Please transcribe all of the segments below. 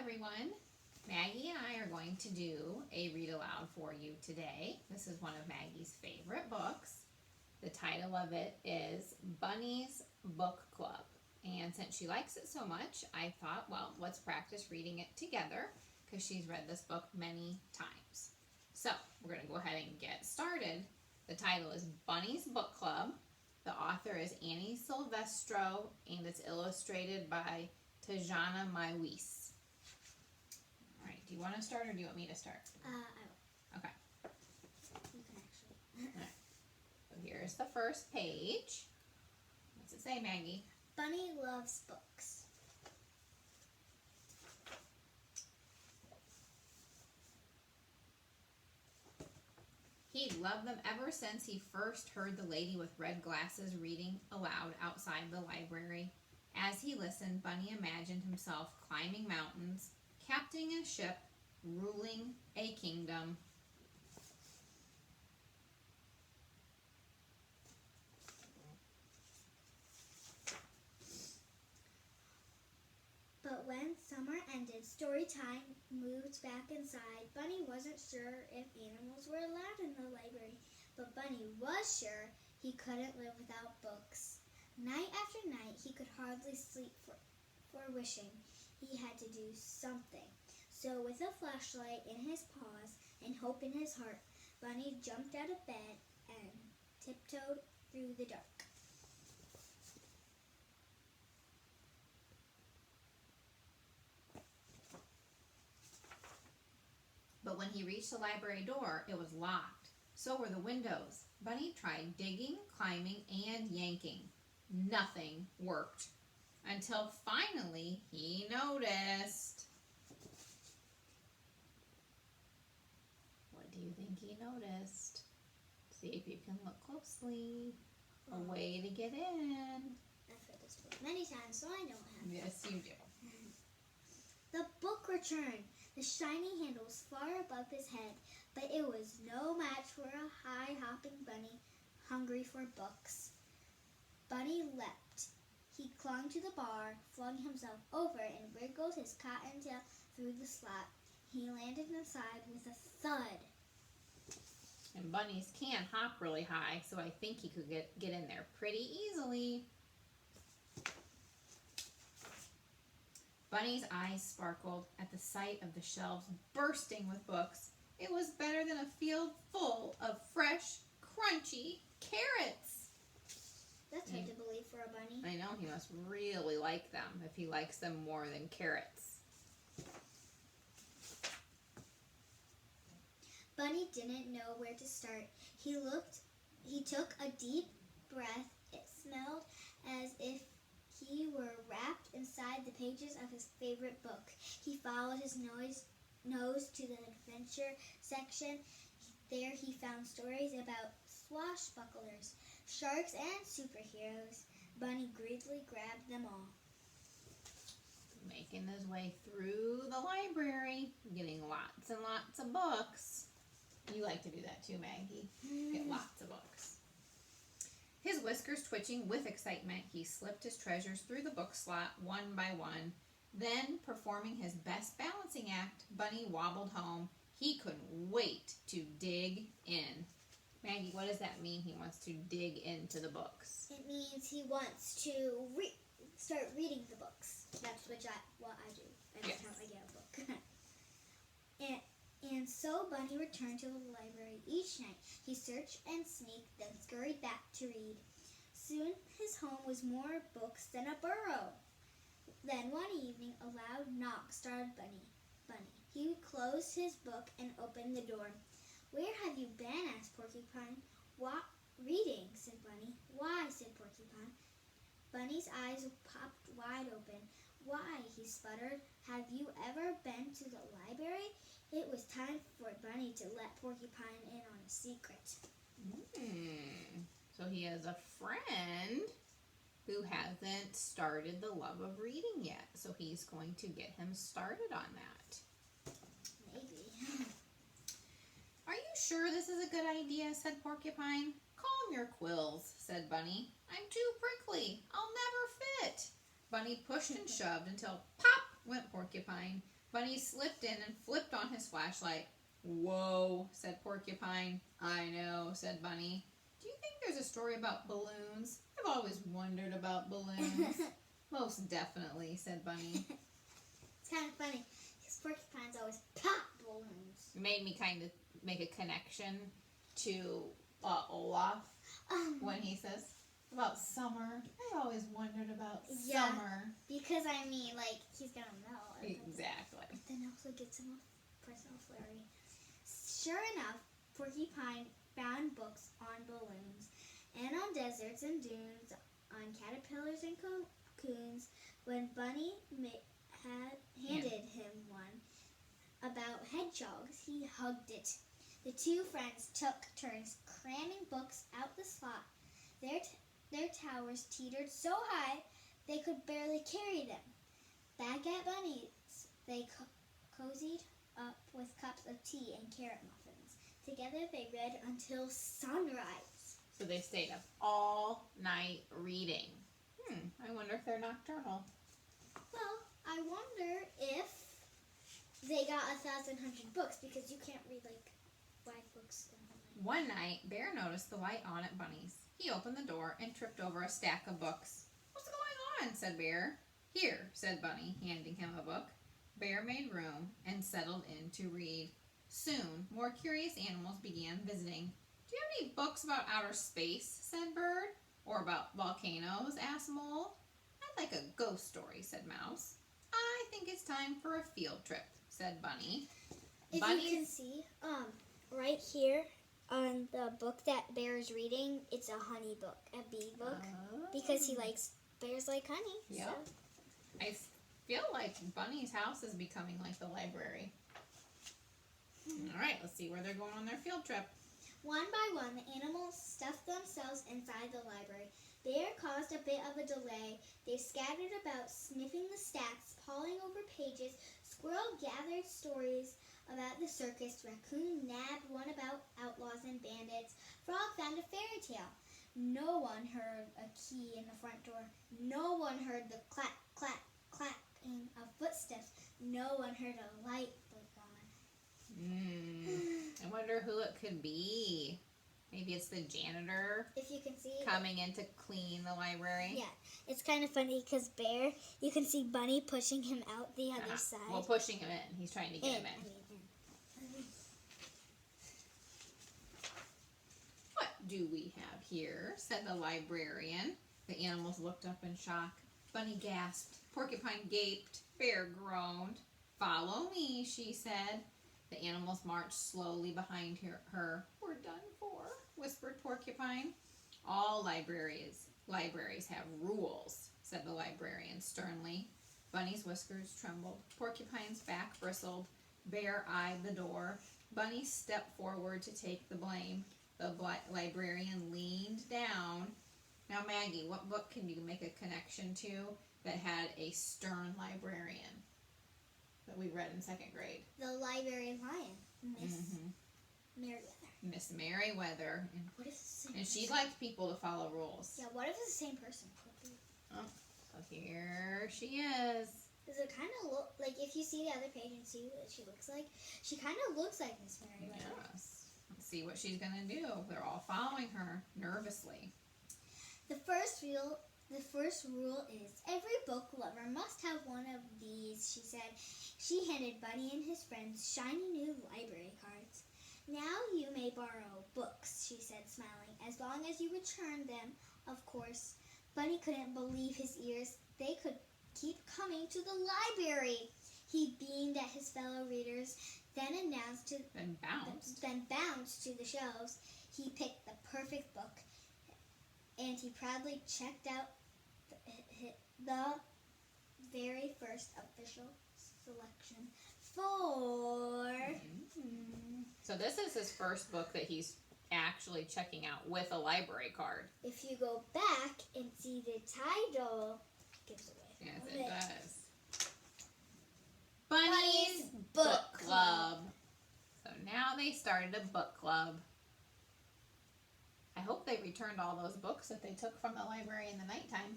everyone. Maggie and I are going to do a read aloud for you today. This is one of Maggie's favorite books. The title of it is Bunny's Book Club. And since she likes it so much, I thought, well, let's practice reading it together because she's read this book many times. So we're going to go ahead and get started. The title is Bunny's Book Club. The author is Annie Silvestro, and it's illustrated by Tajana Maiwis. All right, do you want to start or do you want me to start? I will. Okay. You can actually. All right. So here's the first page. What's it say, Maggie? Bunny loves books. He loved them ever since he first heard the lady with red glasses reading aloud outside the library. As he listened, Bunny imagined himself climbing mountains, captaining a ship, ruling a kingdom. But when summer ended, story time moved back inside. Bunny wasn't sure if animals were allowed in the library, but Bunny was sure he couldn't live without books. Night after night, he could hardly sleep for wishing he had to do something. So with a flashlight in his paws and hope in his heart, Bunny jumped out of bed and tiptoed through the dark. But when he reached the library door, it was locked. So were the windows. Bunny tried digging, climbing, and yanking. Nothing worked. Until finally he noticed. What do you think he noticed? See if you can look closely. A way to get in. I've read this book many times, so I know it. Yes, you do. The book returned. The shiny handle was far above his head, but it was no match for a high-hopping bunny hungry for books. Bunny leapt. He clung to the bar, flung himself over, and wriggled his cottontail through the slot. He landed inside with a thud. And bunnies can hop really high, so I think he could get in there pretty easily. Bunny's eyes sparkled at the sight of the shelves bursting with books. It was better than a field full of fresh, crunchy carrots. That's hard to believe for a bunny. I know, he must really like them if he likes them more than carrots. Bunny didn't know where to start. He took a deep breath. It smelled as if he were wrapped inside the pages of his favorite book. He followed his nose to the adventure section. There he found stories about swashbucklers, sharks, and superheroes. Bunny greedily grabbed them all. Making his way through the library, getting lots and lots of books. You like to do that too, Maggie. Get lots of books. His whiskers twitching with excitement, he slipped his treasures through the book slot one by one. Then, performing his best balancing act, Bunny wobbled home. He couldn't wait to dig in. Maggie, what does that mean, he wants to dig into the books? It means he wants to start reading the books. That's what I do every time I get a book. And so Bunny returned to the library each night. He searched and sneaked, then scurried back to read. Soon his home was more books than a burrow. Then one evening a loud knock startled Bunny. He closed his book and opened the door. "Where have you been?" asked Porcupine. "What? Reading," said Bunny. "Why?" said Porcupine. Bunny's eyes popped wide open. "Why?" he sputtered. "Have you ever been to the library?" It was time for Bunny to let Porcupine in on a secret. So he has a friend who hasn't started the love of reading yet. So he's going to get him started on that. Maybe. "Are you sure this is a good idea?" said Porcupine. "Calm your quills," said Bunny. "I'm too prickly. I'll never fit." Bunny pushed and shoved until pop went Porcupine. Bunny slipped in and flipped on his flashlight. Whoa, said Porcupine. I know, said Bunny. Do you think there's a story about balloons? I've always wondered about balloons. Most definitely, said Bunny. It's kind of funny because porcupines always pop balloons. It made me kind of make a connection to Olaf when he says about summer. I've always wondered about summer. Because I mean, like, he's gonna melt. Exactly. But then also gets him a personal flurry. Sure enough, Porcupine found books on balloons and on deserts and dunes, on caterpillars and cocoons. When Bunny had handed him one about hedgehogs, he hugged it. The two friends took turns cramming books out the slot. Their towers teetered so high they could barely carry them. Back at Bunny's, they cozied up with cups of tea and carrot muffins. Together they read until sunrise. So they stayed up all night reading. I wonder if they're nocturnal. Well, I wonder if they got 1,100 books, because you can't read like 5 books in one night. One night, Bear noticed the light on at Bunny's. He opened the door and tripped over a stack of books. What's going on? Said Bear. Here, said Bunny, handing him a book. Bear made room and settled in to read. Soon, more curious animals began visiting. Do you have any books about outer space? Said Bird. Or about volcanoes? Asked Mole. I'd like a ghost story, said Mouse. I think it's time for a field trip, said Bunny. If you can see, right here on the book that Bear is reading, it's a honey book, a bee book, because bears like honey. Yeah. So. I feel like Bunny's house is becoming like the library. All right, let's see where they're going on their field trip. One by one, the animals stuffed themselves inside the library. Bear caused a bit of a delay. They scattered about, sniffing the stacks, pawing over pages. Squirrel gathered stories about the circus. Raccoon nabbed one about outlaws and bandits. Frog found a fairy tale. No one heard a key in the front door. No one heard the clack, clack, clacking of footsteps. No one heard a light flick on. I wonder who it could be. Maybe it's the janitor If you can see coming in to clean the library. Yeah, it's kind of funny because Bear, you can see Bunny pushing him out the other side. Well, pushing him in. He's trying to get him in. What do we have here? Said the librarian. The animals looked up in shock. Bunny gasped. Porcupine gaped. Bear groaned. Follow me, she said. The animals marched slowly behind her. We're done for, whispered Porcupine. All libraries have rules, said the librarian sternly. Bunny's whiskers trembled. Porcupine's back bristled. Bear eyed the door. Bunny stepped forward to take the blame. The librarian leaned down. Now, Maggie, what book can you make a connection to that had a stern librarian that we read in 2nd grade? The Library Lion, Miss Meriwether. Miss Meriwether. What if it's the same And she person? liked people to follow rules. Yeah, what if it's the same person? Oh, so here she is. Does it kind of look like, if you see the other page and see what she looks like, she kind of looks like Miss Meriwether. Yes. Let's see what she's going to do. They're all following her nervously. The first rule is every book lover must have one of these, she said. She handed Bunny and his friends shiny new library cards. Now you may borrow books, she said, smiling, as long as you return them, of course. Bunny couldn't believe his ears. They could keep coming to the library. He beamed at his fellow readers, then bounced to the shelves. He picked the perfect book, and he proudly checked out the very first official selection for... So this is his first book that he's actually checking out with a library card. If you go back and see the title, it gives away. Yes, it does. Bunny's Book Club. So now they started a book club. I hope they returned all those books that they took from the library in the nighttime.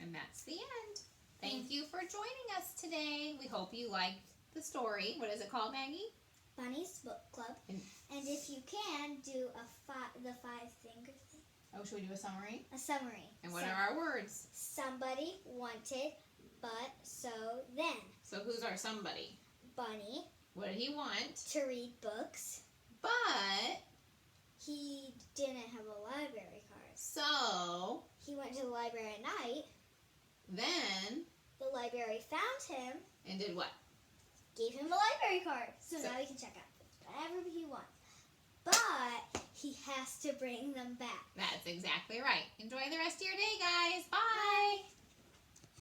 And that's the end. Thank you for joining us today. We hope you liked the story. What is it called, Maggie? Bunny's Book Club. And if you can, do the 5-finger thing. Oh, should we do a summary? A summary. And what are our words? Somebody wanted, but so then. So who's our somebody? Bunny. What did he want? To read books. But he didn't have a library card. So he went to the library at night. Then the library found him. And did what? Gave him a library card. So now he can check out whatever he wants. But he has to bring them back. That's exactly right. Enjoy the rest of your day, guys. Bye.